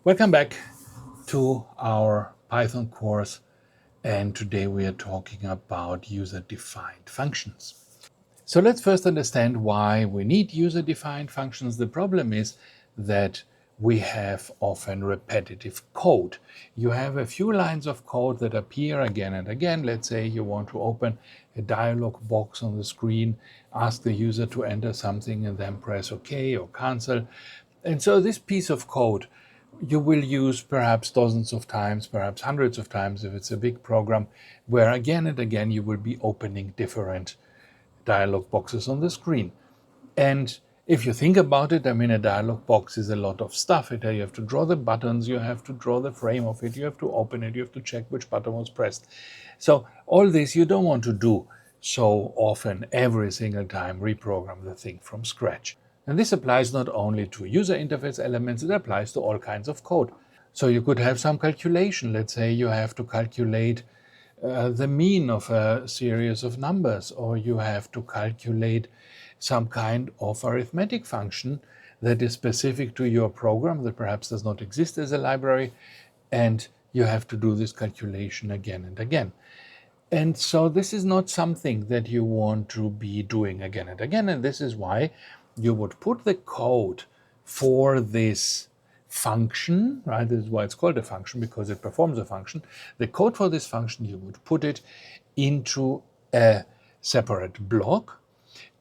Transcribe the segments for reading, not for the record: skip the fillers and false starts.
Welcome back to our Python course, and today we are talking about user-defined functions. So let's first understand why we need user-defined functions. The problem is that we have often repetitive code. You have a few lines of code that appear again and again. Let's say you want to open a dialog box on the screen, ask the user to enter something and then press OK or cancel. And so this piece of code you will use perhaps dozens of times, perhaps hundreds of times if it's a big program, where again and again you will be opening different dialog boxes on the screen. And if you think about it, I mean, a dialog box is a lot of stuff. You have to draw the buttons, you have to draw the frame of it, you have to open it, you have to check which button was pressed. So all this you don't want to do so often every single time, reprogram the thing from scratch. And this applies not only to user interface elements, it applies to all kinds of code. So you could have some calculation. Let's say you have to calculate the mean of a series of numbers, or you have to calculate some kind of arithmetic function that is specific to your program that perhaps does not exist as a library, and you have to do this calculation again and again. And so this is not something that you want to be doing again and again, and this is why you would put the code for this function, right? This is why it's called a function, because it performs a function. The code for this function, you would put it into a separate block.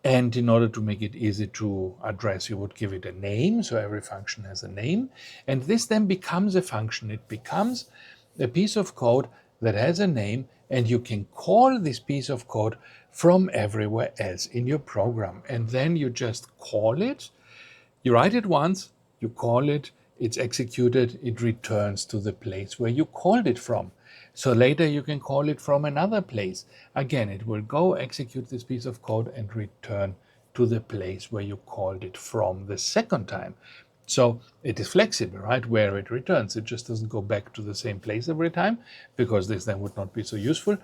And in order to make it easy to address, you would give it a name. So every function has a name. And this then becomes a function. It becomes a piece of code that has a name, and you can call this piece of code from everywhere else in your program. And then you just call it. You write it once, you call it, it's executed, it returns to the place where you called it from. So later you can call it from another place. Again, it will go execute this piece of code and return to the place where you called it from the second time. So it is flexible, right, where it returns. It just doesn't go back to the same place every time, because this then would not be so useful,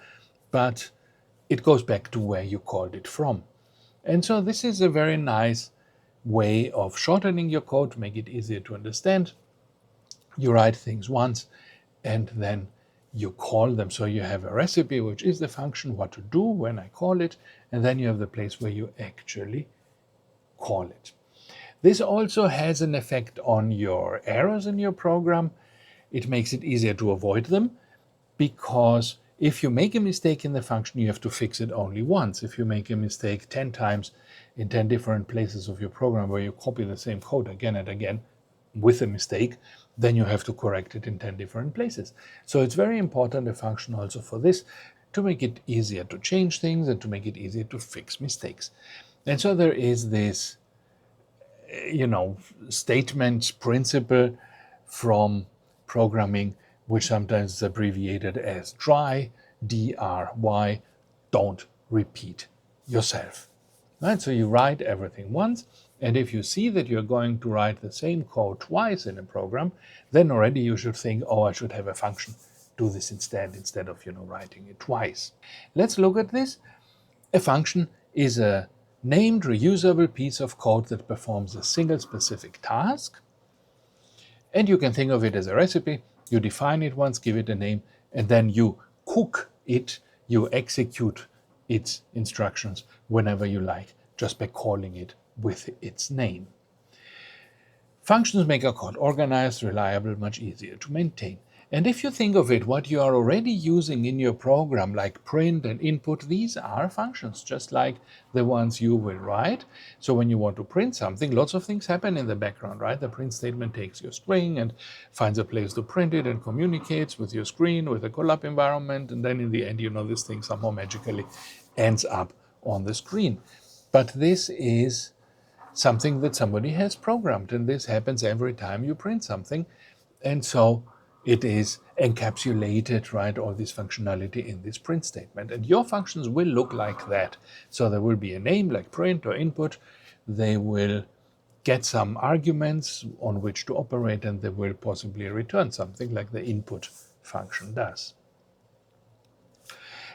but it goes back to where you called it from. And so this is a very nice way of shortening your code to make it easier to understand. You write things once and then you call them. So you have a recipe, which is the function, what to do when I call it, and then you have the place where you actually call it. This also has an effect on your errors in your program. It makes it easier to avoid them, because if you make a mistake in the function, you have to fix it only once. If you make a mistake 10 times in 10 different places of your program where you copy the same code again and again with a mistake, then you have to correct it in 10 different places. So it's very important, a function also for this, to make it easier to change things and to make it easier to fix mistakes. And so there is this, statement principle from programming, which sometimes is abbreviated as DRY, D-R-Y, don't repeat yourself. Right? So you write everything once, and if you see that you're going to write the same code twice in a program, then already you should think, oh, I should have a function do this instead of writing it twice. Let's look at this. A function is a named reusable piece of code that performs a single specific task. And you can think of it as a recipe. You define it once, give it a name, and then you cook it, you execute its instructions whenever you like, just by calling it with its name. Functions make our code organized, reliable, much easier to maintain. And if you think of it, what you are already using in your program, like print and input, these are functions, just like the ones you will write. So when you want to print something, lots of things happen in the background, right? The print statement takes your string and finds a place to print it and communicates with your screen, with a collab environment, and then in the end, this thing somehow magically ends up on the screen. But this is something that somebody has programmed, and this happens every time you print something. And so it is encapsulated, right, all this functionality in this print statement. And your functions will look like that. So there will be a name like print or input. They will get some arguments on which to operate, and they will possibly return something like the input function does.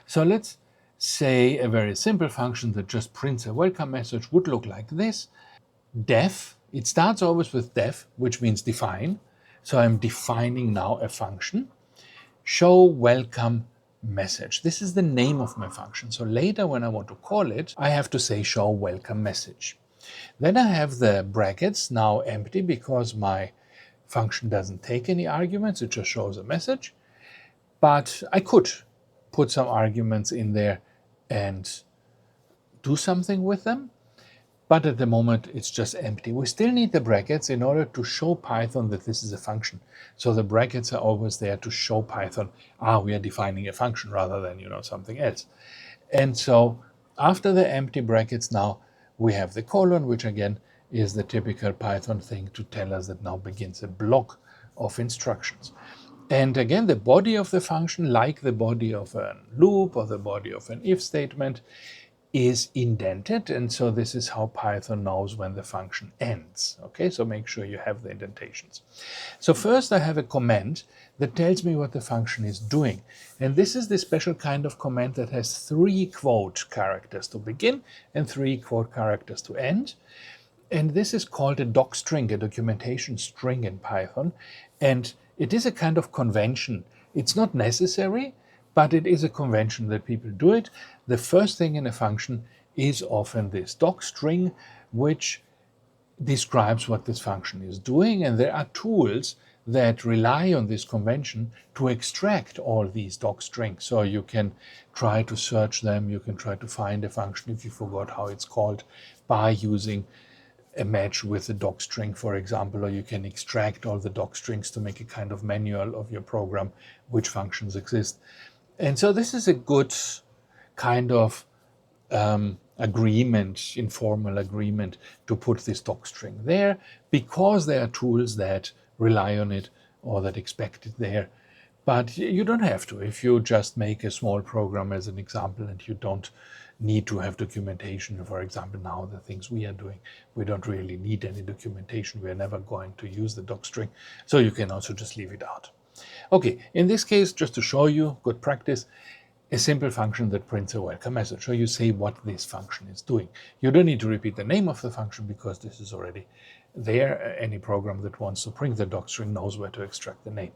So let's say a very simple function that just prints a welcome message would look like this. Def, it starts always with def, which means define. So I'm defining now a function, show welcome message. This is the name of my function. So later when I want to call it, I have to say show welcome message. Then I have the brackets now empty because my function doesn't take any arguments, it just shows a message. But I could put some arguments in there and do something with them. But at the moment, it's just empty. We still need the brackets in order to show Python that this is a function. So the brackets are always there to show Python, we are defining a function rather than, something else. And so after the empty brackets now, we have the colon, which again is the typical Python thing to tell us that now begins a block of instructions. And again, the body of the function, like the body of a loop or the body of an if statement, is indented, and so this is how Python knows when the function ends. Okay, so make sure you have the indentations. So first I have a comment that tells me what the function is doing, and this is the special kind of comment that has 3 quote characters to begin and 3 quote characters to end. And this is called a doc string, a documentation string in Python, and it is a kind of convention. It's not necessary, but it is a convention that people do it. The first thing in a function is often this doc string, which describes what this function is doing, and there are tools that rely on this convention to extract all these doc strings. So you can try to search them, you can try to find a function if you forgot how it's called by using a match with the doc string, for example, or you can extract all the doc strings to make a kind of manual of your program, which functions exist. And so this is a good kind of agreement, informal agreement, to put this doc string there, because there are tools that rely on it or that expect it there. But you don't have to. If you just make a small program as an example and you don't need to have documentation, for example, now the things we are doing, we don't really need any documentation. We are never going to use the doc string. So you can also just leave it out. Okay, in this case, just to show you, good practice, a simple function that prints a welcome message. So you say what this function is doing. You don't need to repeat the name of the function because this is already there. Any program that wants to print the doc string knows where to extract the name.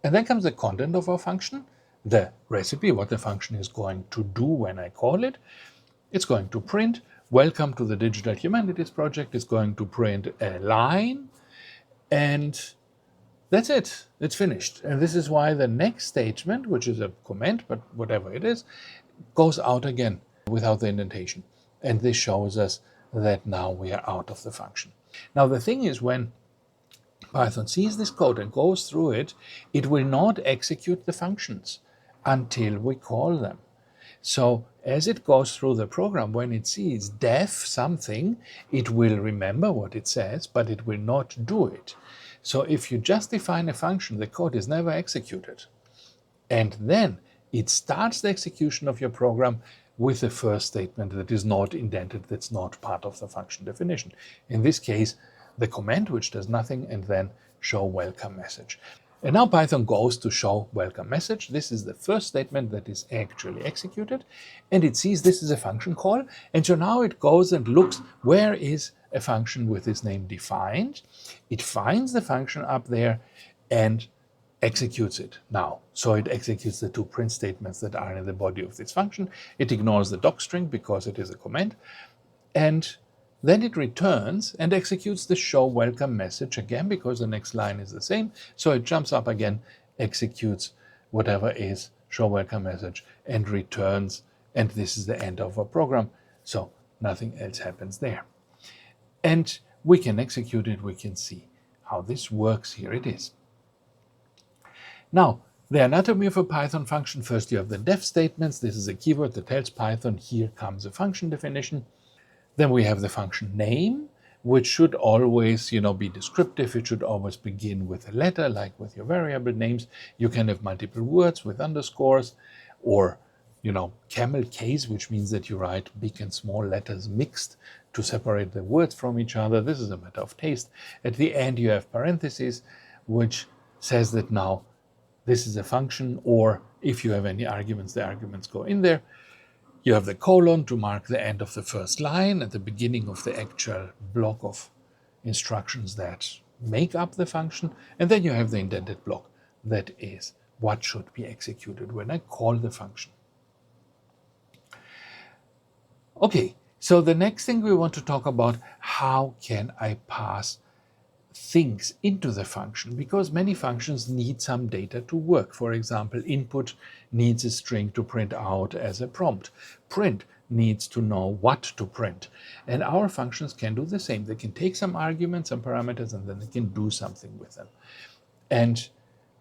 And then comes the content of our function, the recipe, what the function is going to do when I call it. It's going to print, welcome to the Digital Humanities project. It's going to print a line, and that's it. It's finished. And this is why the next statement, which is a comment, but whatever it is, goes out again without the indentation. And this shows us that now we are out of the function. Now the thing is, when Python sees this code and goes through it, it will not execute the functions until we call them. So as it goes through the program, when it sees def something, it will remember what it says, but it will not do it. So if you just define a function, the code is never executed. And then it starts the execution of your program with the first statement that is not indented, that's not part of the function definition. In this case, the comment, which does nothing, and then show welcome message. And now Python goes to show welcome message. This is the first statement that is actually executed, and it sees this is a function call. And so now it goes and looks where is a function with this name defined. It finds the function up there and executes it now. So it executes the 2 print statements that are in the body of this function. It ignores the doc string because it is a comment, and then it returns and executes the show welcome message again because the next line is the same. So it jumps up again, executes whatever is show welcome message, and returns. And this is the end of our program. So nothing else happens there. And we can execute it. We can see how this works. Here it is. Now, the anatomy of a Python function. First, you have the def statements. This is a keyword that tells Python, here comes a function definition. Then we have the function name, which should always, be descriptive. It should always begin with a letter, like with your variable names. You can have multiple words with underscores, or, camel case, which means that you write big and small letters mixed to separate the words from each other. This is a matter of taste. At the end, you have parentheses, which says that now this is a function, or if you have any arguments, the arguments go in there. You have the colon to mark the end of the first line at the beginning of the actual block of instructions that make up the function, and then you have the indented block. That is what should be executed when I call the function. Okay, so the next thing we want to talk about, how can I pass things into the function, because many functions need some data to work. For example, input needs a string to print out as a prompt. Print needs to know what to print. And our functions can do the same. They can take some arguments, some parameters, and then they can do something with them. And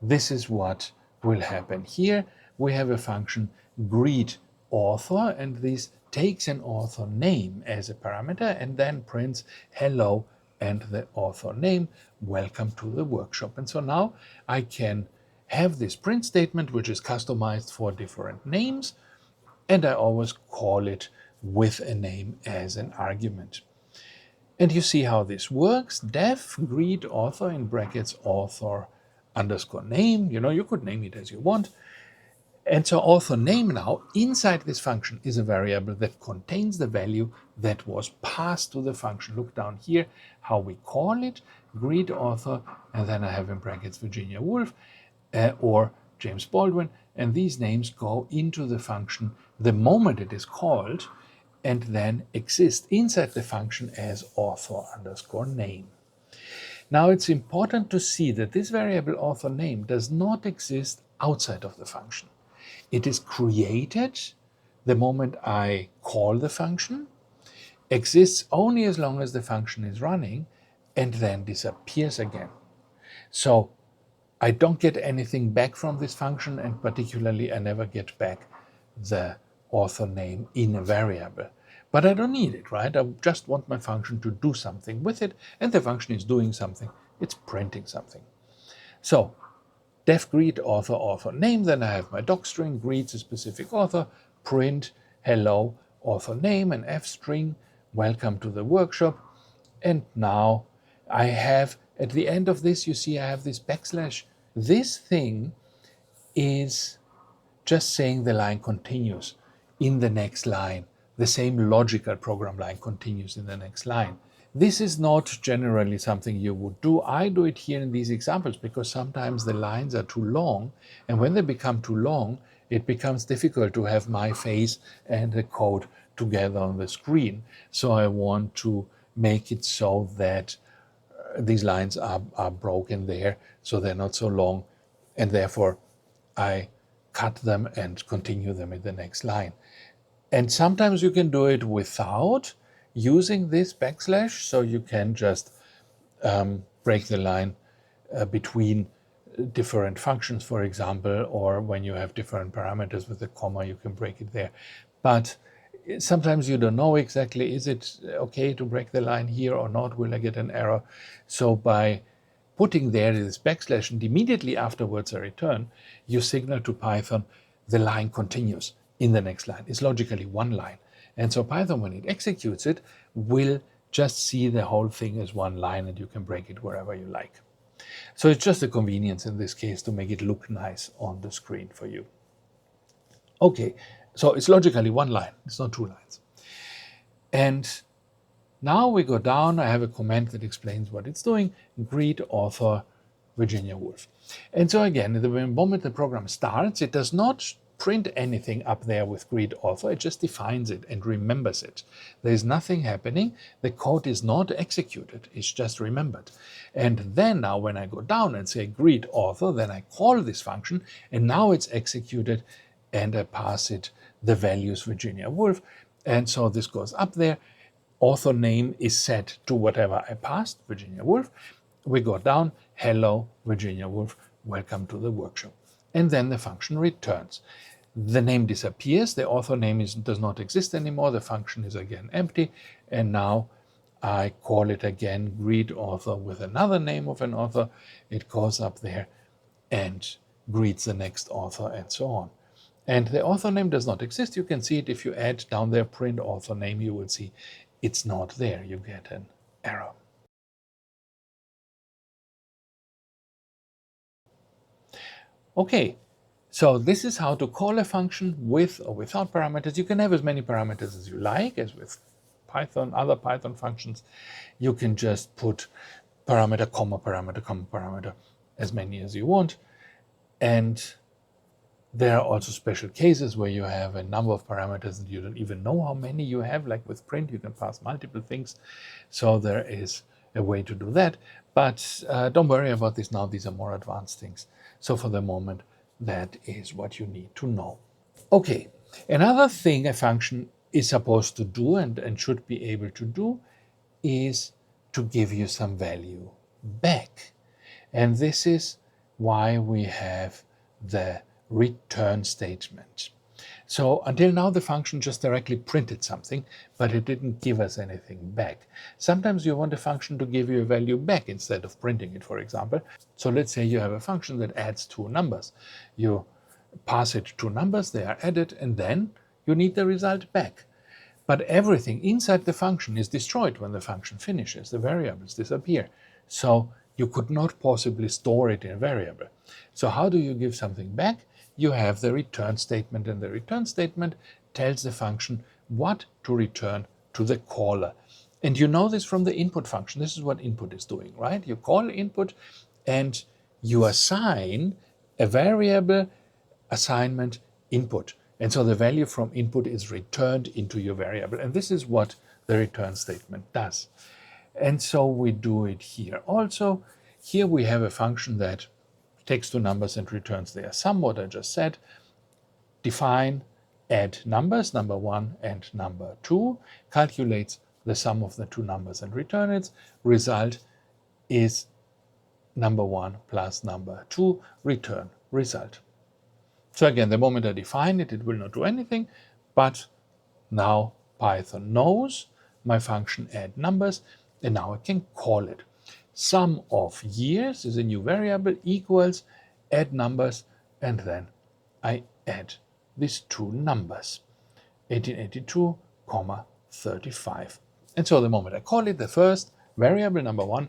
this is what will happen. Here we have a function greet author, and this takes an author name as a parameter and then prints hello and the author name, welcome to the workshop. And so now I can have this print statement which is customized for different names, and I always call it with a name as an argument. And you see how this works. Def greet author in brackets author underscore name. You could name it as you want. And so author name now inside this function is a variable that contains the value that was passed to the function. Look down here how we call it, greet author, and then I have in brackets Virginia Woolf or James Baldwin, and these names go into the function the moment it is called and then exist inside the function as author underscore name. Now it's important to see that this variable author name does not exist outside of the function. It is created the moment I call the function, exists only as long as the function is running, and then disappears again. So I don't get anything back from this function, and particularly I never get back the author name in a variable. But I don't need it, right? I just want my function to do something with it, and the function is doing something. It's printing something. So def greet author author name, then I have my doc string, greets a specific author, print hello author name, and f string, welcome to the workshop. And now I have, at the end of this, you see I have this backslash. This thing is just saying the line continues in the next line. The same logical program line continues in the next line. This is not generally something you would do. I do it here in these examples because sometimes the lines are too long, and when they become too long, it becomes difficult to have my face and the code together on the screen. So I want to make it so that these lines are broken there, so they're not so long, and therefore I cut them and continue them in the next line. And sometimes you can do it without using this backslash, so you can just break the line between different functions, for example, or when you have different parameters with a comma, you can break it there. But sometimes you don't know exactly, is it okay to break the line here or not? Will I get an error? So by putting there this backslash and immediately afterwards a return, you signal to Python the line continues in the next line. It's logically one line. And so Python, when it executes it, will just see the whole thing as one line, and you can break it wherever you like. So it's just a convenience in this case to make it look nice on the screen for you. Okay, so it's logically one line, it's not two lines. And now we go down, I have a comment that explains what it's doing, greet author Virginia Woolf. And so again, the moment the program starts, it does not print anything up there with greet author, it just defines it and remembers it. There is nothing happening, the code is not executed, it's just remembered. And then now when I go down and say greet author, then I call this function, and now it's executed, and I pass it the values Virginia Woolf. And so this goes up there. Author name is set to whatever I passed, Virginia Woolf. We go down, hello, Virginia Woolf, welcome to the workshop. And then the function returns. The name disappears, the author name does not exist anymore, the function is again empty, and now I call it again, greet author with another name of an author. It goes up there and greets the next author and so on. And the author name does not exist. You can see it if you add down there print author name, you will see it's not there. You get an error. Okay, so this is how to call a function with or without parameters. You can have as many parameters as you like, as with Python, other Python functions. You can just put parameter, comma, parameter, comma, parameter, as many as you want. And there are also special cases where you have a number of parameters and you don't even know how many you have. Like with print, you can pass multiple things. So there is a way to do that. But don't worry about this now. These are more advanced things. So for the moment, that is what you need to know. Okay, another thing a function is supposed to do and should be able to do is to give you some value back. And this is why we have the return statement. So until now, the function just directly printed something, but it didn't give us anything back. Sometimes you want a function to give you a value back instead of printing it, for example. So let's say you have a function that adds two numbers. You pass it two numbers, they are added, and then you need the result back. But everything inside the function is destroyed when the function finishes. The variables disappear. So you could not possibly store it in a variable. So how do you give something back? You have the return statement, and the return statement tells the function what to return to the caller. And you know this from the input function. This is what input is doing, right? You call input and you assign a variable assignment input. And so the value from input is returned into your variable. And this is what the return statement does. And so we do it here also. Here we have a function that takes two numbers and returns their sum, what I just said. Define, add numbers, number 1 and number 2, calculates the sum of the two numbers and return it. Result is number 1 plus number 2, return result. So again, the moment I define it, it will not do anything, but now Python knows my function add numbers, and now I can call it. Sum of years is a new variable, equals add numbers, and then I add these two numbers, 1882, 35. And so the moment I call it, the first variable, number 1,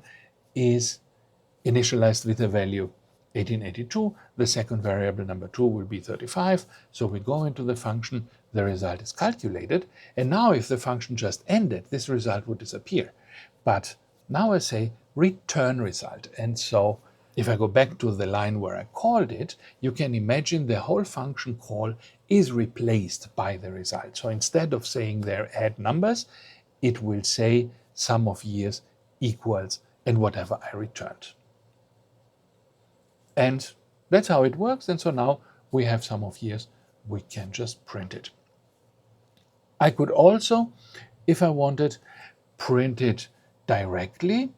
is initialized with a value 1882. The second variable, number 2, will be 35. So we go into the function, the result is calculated. And now if the function just ended, this result would disappear. But now I say return result. And so if I go back to the line where I called it, you can imagine the whole function call is replaced by the result. So instead of saying there add numbers, it will say sum of years equals and whatever I returned. And that's how it works. And so now we have sum of years. We can just print it. I could also, if I wanted, print it directly.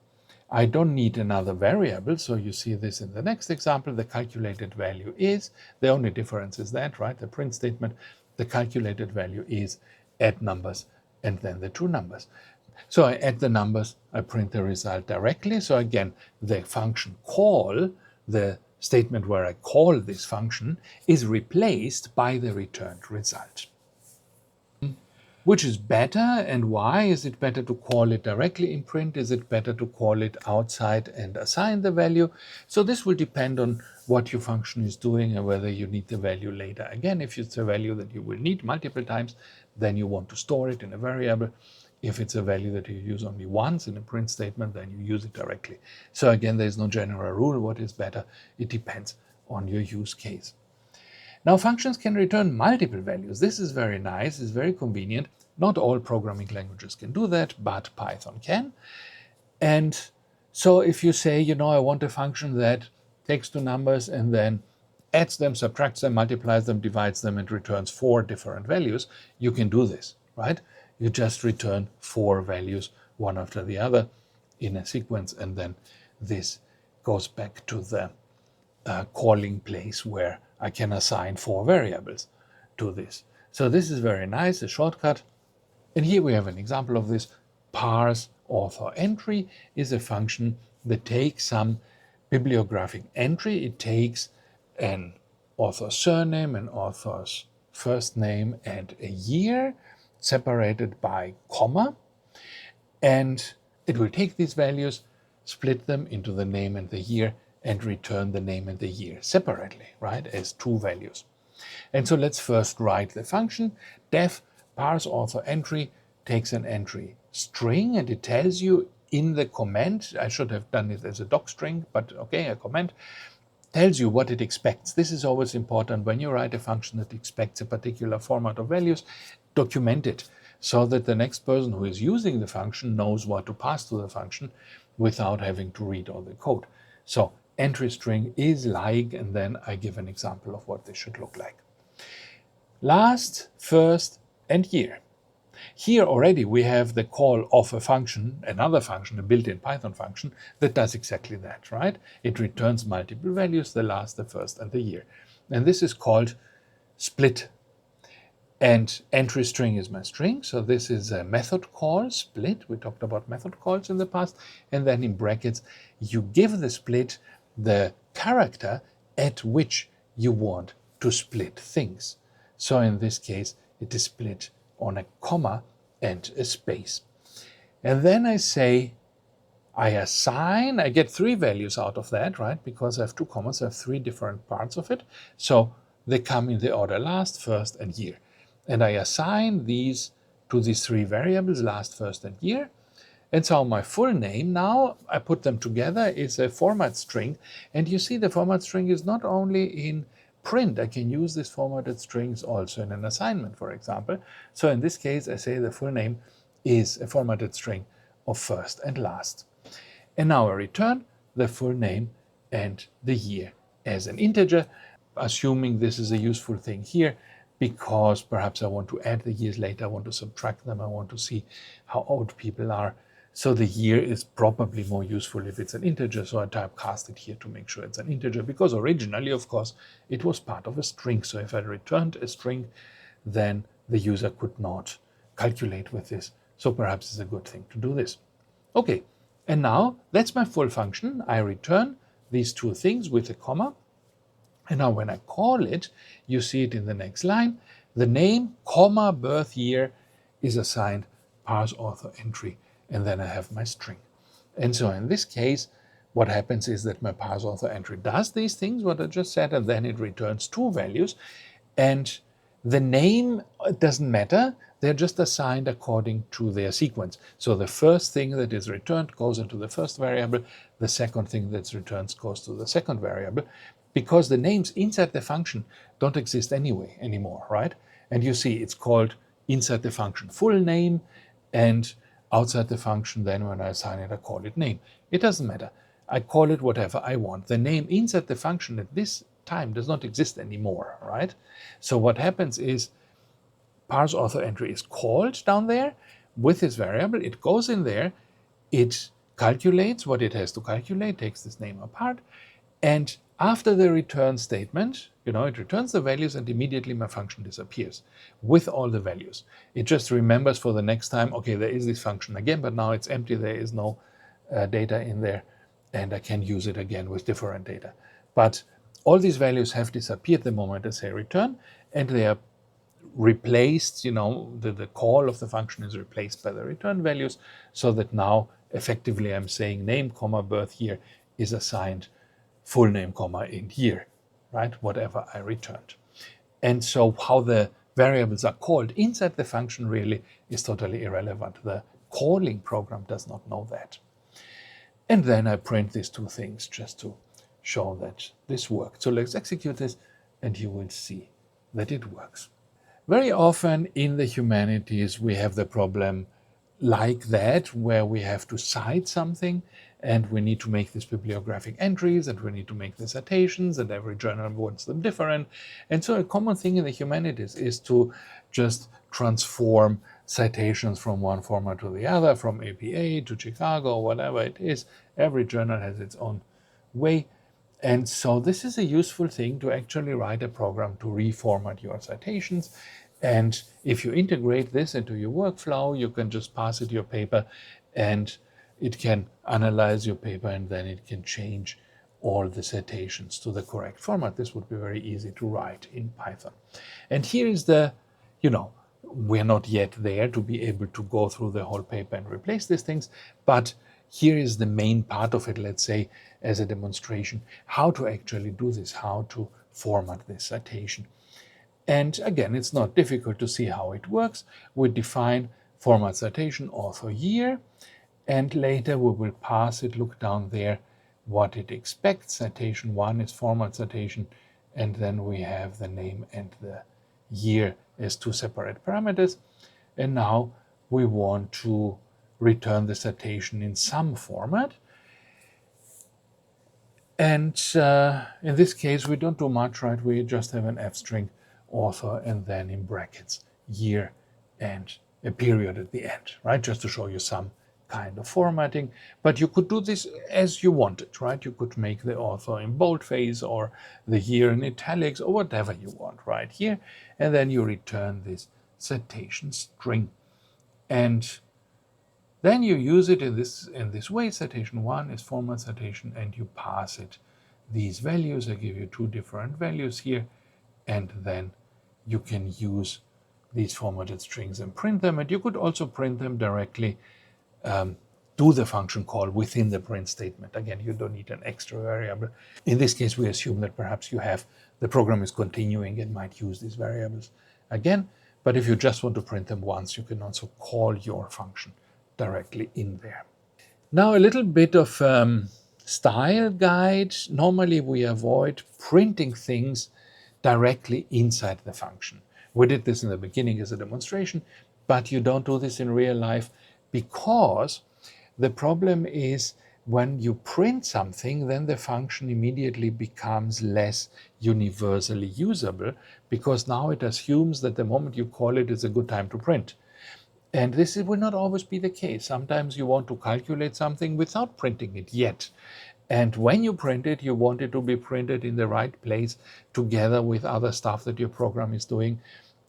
I don't need another variable. So you see this in the next example. The calculated value is, the only difference is that, right? The print statement, the calculated value is add numbers and then the two numbers. So I add the numbers, I print the result directly. So again, the function call, the statement where I call this function, is replaced by the returned result. Which is better, and why? Is it better to call it directly in print? Is it better to call it outside and assign the value? So this will depend on what your function is doing and whether you need the value later. Again, if it's a value that you will need multiple times, then you want to store it in a variable. If it's a value that you use only once in a print statement, then you use it directly. So again, there's no general rule what is better. It depends on your use case. Now, functions can return multiple values. This is very nice, it's very convenient. Not all programming languages can do that, but Python can. And so if you say, I want a function that takes two numbers and then adds them, subtracts them, multiplies them, divides them, and returns 4 different values, you can do this, right? You just return 4 values, one after the other, in a sequence, and then this goes back to the calling place where I can assign 4 variables to this. So this is very nice, a shortcut. And here we have an example of this. Parse author entry is a function that takes some bibliographic entry. It takes an author's surname, an author's first name, and a year separated by comma. And it will take these values, split them into the name and the year, and return the name and the year separately, right, as 2 values. And so let's first write the function. Def parse author entry takes an entry string, and it tells you in the comment, I should have done it as a doc string, but okay, a comment tells you what it expects. This is always important when you write a function that expects a particular format of values. Document it so that the next person who is using the function knows what to pass to the function without having to read all the code. So entry string is like, and then I give an example of what this should look like. Last, first, and year. Here already we have the call of a function, another function, a built-in Python function that does exactly that, right? It returns multiple values, the last, the first, and the year. And this is called split. And entry string is my string, so this is a method call, split. We talked about method calls in the past. And then in brackets, you give the split the character at which you want to split things. So in this case, it is split on a comma and a space. And then I say, I assign, I get three values out of that, right? Because I have two commas, I have three different parts of it. So they come in the order last, first, and year. And I assign these to these three variables, last, first, and year. And so my full name now, I put them together, is a format string. And you see the format string is not only in print. I can use these formatted strings also in an assignment, for example. So in this case, I say the full name is a formatted string of first and last. And now I return the full name and the year as an integer, assuming this is a useful thing here, because perhaps I want to add the years later, I want to subtract them, I want to see how old people are. So the year is probably more useful if it's an integer, so I typecast it here to make sure it's an integer, because originally, of course, it was part of a string. So if I returned a string, then the user could not calculate with this. So perhaps it's a good thing to do this. Okay, and now that's my full function. I return these two things with a comma. And now when I call it, you see it in the next line. The name, comma, birth year is assigned parse author entry, and then I have my string. And so in this case, what happens is that my parse author entry does these things, what I just said, and then it returns two values. And the name doesn't matter. They're just assigned according to their sequence. So the first thing that is returned goes into the first variable. The second thing that's returned goes to the second variable, because the names inside the function don't exist anymore, right? And you see it's called inside the function full name, and outside the function, then when I assign it, I call it name. It doesn't matter. I call it whatever I want. The name inside the function at this time does not exist anymore, right? So what happens is parse author entry is called down there with this variable. It goes in there, it calculates what it has to calculate, takes this name apart, and after the return statement, it returns the values, and immediately my function disappears with all the values. It just remembers for the next time, okay, there is this function again, but now it's empty, there is no data in there, and I can use it again with different data. But all these values have disappeared the moment I say return, and they are replaced, the call of the function is replaced by the return values, so that now effectively I'm saying name, comma, birth year is assigned full name, comma, in year, right? Whatever I returned. And so how the variables are called inside the function really is totally irrelevant. The calling program does not know that. And then I print these two things just to show that this worked. So let's execute this, and you will see that it works. Very often in the humanities, we have the problem like that, where we have to cite something, and we need to make these bibliographic entries, and we need to make the citations, and every journal wants them different. And so a common thing in the humanities is to just transform citations from one format to the other, from APA to Chicago, whatever it is. Every journal has its own way. And so this is a useful thing to actually write a program to reformat your citations. And if you integrate this into your workflow, you can just pass it your paper, and it can analyze your paper, and then it can change all the citations to the correct format. This would be very easy to write in Python. And here is we're not yet there to be able to go through the whole paper and replace these things, but here is the main part of it, let's say, as a demonstration, how to actually do this, how to format this citation. And again, it's not difficult to see how it works. We define format citation author year, and later we will pass it, look down there, what it expects. Citation 1 is format citation, and then we have the name and the year as two separate parameters. And now we want to return the citation in some format. And in this case, we don't do much, right? We just have an F string, author, and then in brackets, year and a period at the end, right? Just to show you some kind of formatting. But you could do this as you wanted, right? You could make the author in boldface or the year in italics or whatever you want right here. And then you return this citation string. And then you use it in this way. Citation 1 is format citation, and you pass it these values. I give you two different values here, and then you can use these formatted strings and print them. And you could also print them directly, do the function call within the print statement. Again, you don't need an extra variable. In this case, we assume that perhaps the program is continuing and might use these variables again. But if you just want to print them once, you can also call your function directly in there. Now a little bit of style guide. Normally we avoid printing things directly inside the function. We did this in the beginning as a demonstration, but you don't do this in real life because the problem is when you print something, then the function immediately becomes less universally usable because now it assumes that the moment you call it is a good time to print. And this will not always be the case. Sometimes you want to calculate something without printing it yet. And when you print it, you want it to be printed in the right place together with other stuff that your program is doing.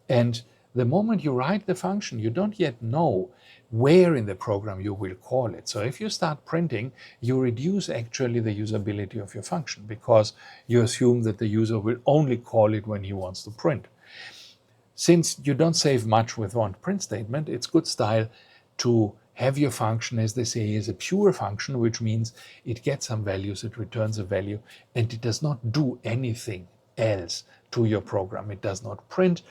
And the moment you write the function, you don't yet know where in the program you will call it. So if you start printing, you reduce actually the usability of your function because you assume that the user will only call it when he wants to print. Since you don't save much with one print statement, it's good style to have your function, as they say, as a pure function, which means it gets some values, it returns a value, and it does not do anything else to your program. It does not print,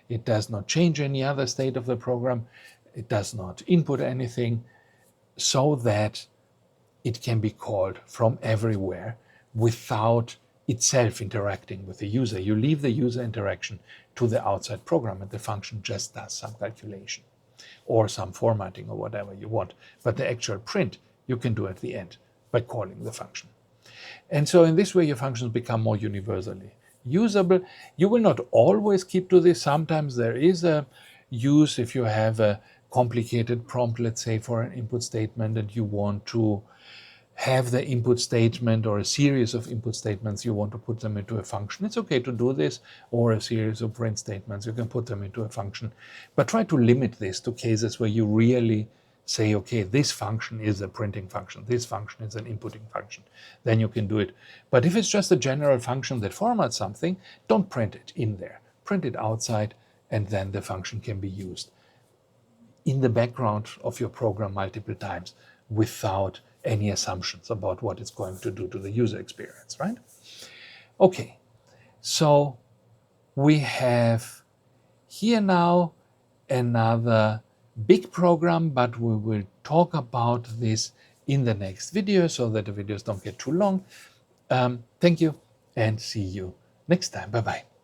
it does not change any other state of the program, it does not input anything, so that it can be called from everywhere without itself interacting with the user. You leave the user interaction to the outside program, and the function just does some calculation or some formatting or whatever you want. But the actual print you can do at the end by calling the function. And so in this way, your functions become more universally usable. You will not always keep to this. Sometimes there is a use if you have a complicated prompt, let's say for an input statement, and you want to have the input statement or a series of input statements, you want to put them into a function. It's okay to do this, or a series of print statements, you can put them into a function. But try to limit this to cases where you really say, okay, this function is a printing function, this function is an inputting function. Then you can do it. But if it's just a general function that formats something, don't print it in there. Print it outside, and then the function can be used in the background of your program multiple times without any assumptions about what it's going to do to the user experience, right? Okay, so we have here now another big program, but we will talk about this in the next video so that the videos don't get too long. Thank you and see you next time. Bye-bye.